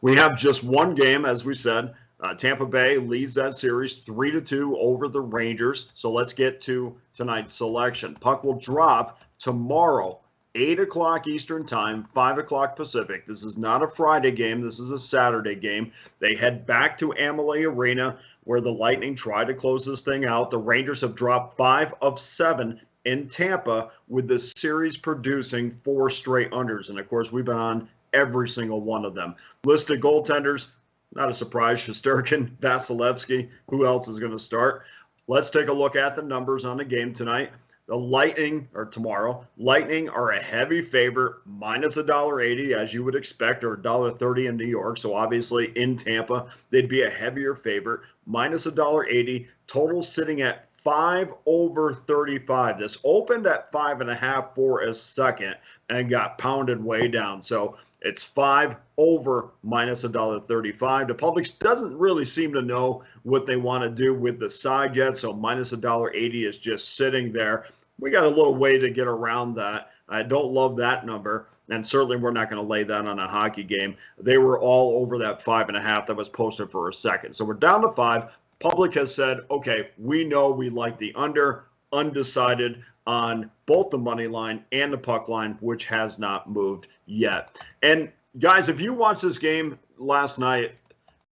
We have just one game, as we said. Tampa Bay leads that series 3-2 over the Rangers. So let's get to tonight's selection. Puck will drop tomorrow, 8 o'clock Eastern Time, 5 o'clock Pacific. This is not a Friday game. This is a Saturday game. They head back to Amalie Arena, where the Lightning try to close this thing out. The Rangers have dropped 5 of 7 in Tampa, with the series producing 4 straight unders. And, of course, we've been on every single one of them. Listed goaltenders, not a surprise, Shesterkin, Vasilevsky. Who else is going to start? Let's take a look at the numbers on the game tonight. The Lightning, or tomorrow, Lightning are a heavy favorite, minus $1.80, as you would expect, or $1.30 in New York. So obviously in Tampa, they'd be a heavier favorite, minus $1.80. Total sitting at 5 over 35. This opened at 5.5 for a second and got pounded way down. So it's 5 over minus $1.35. The public doesn't really seem to know what they want to do with the side yet, so minus $1.80 is just sitting there. We got a little way to get around that. I don't love that number, and certainly we're not going to lay that on a hockey game. They were all over that 5.5 that was posted for a second. So we're down to 5. Public has said, okay, we know we like the under, undecided on both the money line and the puck line, which has not moved yet. And guys, if you watched this game last night,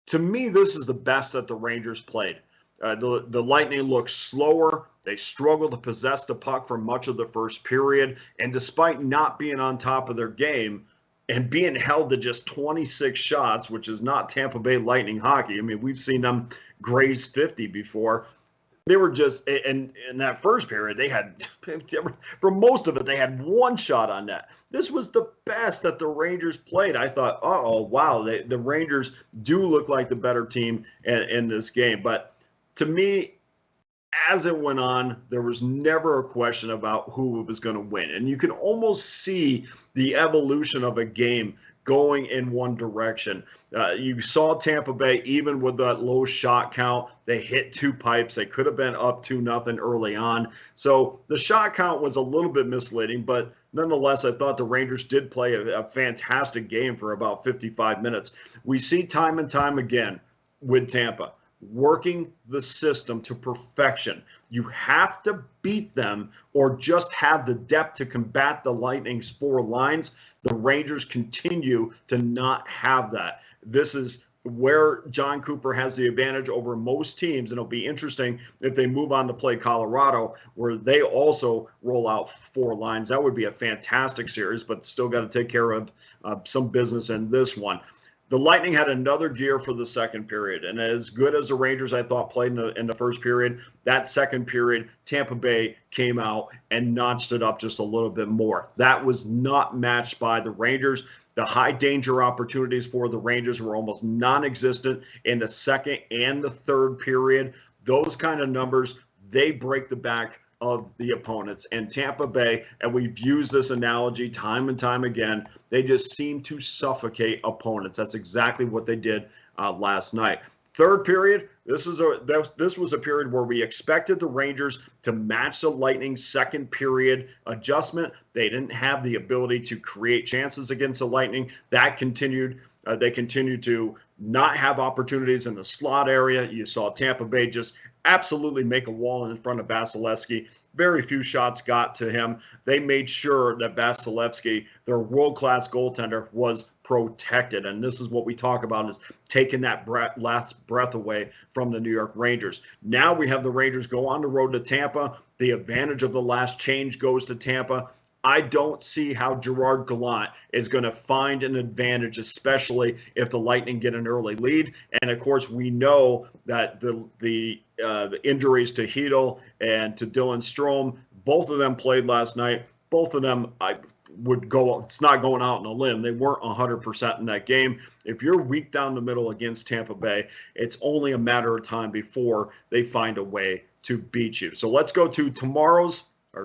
to me, this is the best that the Rangers played. The Lightning looked slower. They struggled to possess the puck for much of the first period. And despite not being on top of their game and being held to just 26 shots, which is not Tampa Bay Lightning hockey. I mean, we've seen them graze 50 before. They were just, in that first period, for most of it, they had one shot on net. This was the best that the Rangers played. I thought, wow, the Rangers do look like the better team in this game. But to me, as it went on, there was never a question about who was going to win. And you can almost see the evolution of a game going in one direction. You saw Tampa Bay, even with that low shot count, they hit 2 pipes. They could have been up 2-0 early on. So the shot count was a little bit misleading, but nonetheless, I thought the Rangers did play a fantastic game for about 55 minutes. We see time and time again with Tampa working the system to perfection. You have to beat them or just have the depth to combat the Lightning's 4 lines. The Rangers continue to not have that. This is where John Cooper has the advantage over most teams, and it'll be interesting if they move on to play Colorado, where they also roll out 4 lines. That would be a fantastic series, but still got to take care of some business in this one. The Lightning had another gear for the second period, and as good as the Rangers, I thought, played in the first period, that second period, Tampa Bay came out and notched it up just a little bit more. That was not matched by the Rangers. The high danger opportunities for the Rangers were almost non-existent in the second and the third period. Those kind of numbers, they break the back of the opponents. And Tampa Bay, and we've used this analogy time and time again, they just seem to suffocate opponents. That's exactly what they did last night. Third period, this was a period where we expected the Rangers to match the Lightning's second period adjustment. They didn't have the ability to create chances against the Lightning. That continued. They continued to not have opportunities in the slot area. You saw Tampa Bay just absolutely make a wall in front of Vasilevsky. Very few shots got to him. They made sure that Vasilevsky, their world-class goaltender, was protected. And this is what we talk about, is taking that last breath away from the New York Rangers. Now we have the Rangers go on the road to Tampa. The advantage of the last change goes to Tampa. I don't see how Gerard Gallant is going to find an advantage, especially if the Lightning get an early lead. And, of course, we know that the injuries to Hedl and to Dylan Strome, both of them played last night. Both of them, I would go, it's not going out on a limb. They weren't 100% in that game. If you're weak down the middle against Tampa Bay, it's only a matter of time before they find a way to beat you. So let's go to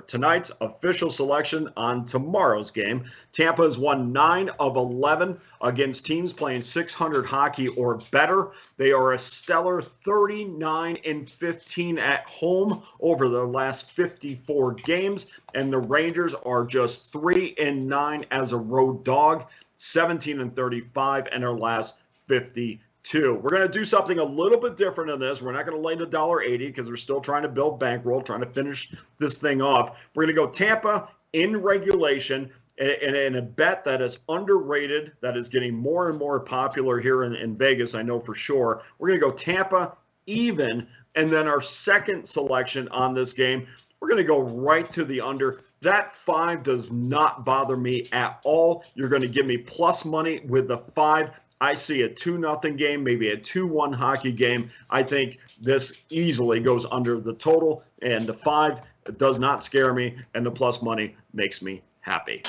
tonight's official selection on tomorrow's game. Tampa has won 9 of 11 against teams playing .600 hockey or better. They are a stellar 39-15 at home over their last 54 games, and the Rangers are just 3-9 as a road dog, 17-35 in their last 52. We're going to do something a little bit different in this. We're not going to lay the $1.80 because we're still trying to build bankroll, trying to finish this thing off. We're going to go Tampa in regulation in a bet that is underrated, that is getting more and more popular here in Vegas, I know for sure. We're going to go Tampa even, and then our second selection on this game, we're going to go right to the under. That 5 does not bother me at all. You're going to give me plus money with the 5. I see a 2-0 game, maybe a 2-1 hockey game. I think this easily goes under the total, and the 5 does not scare me, and the plus money makes me happy.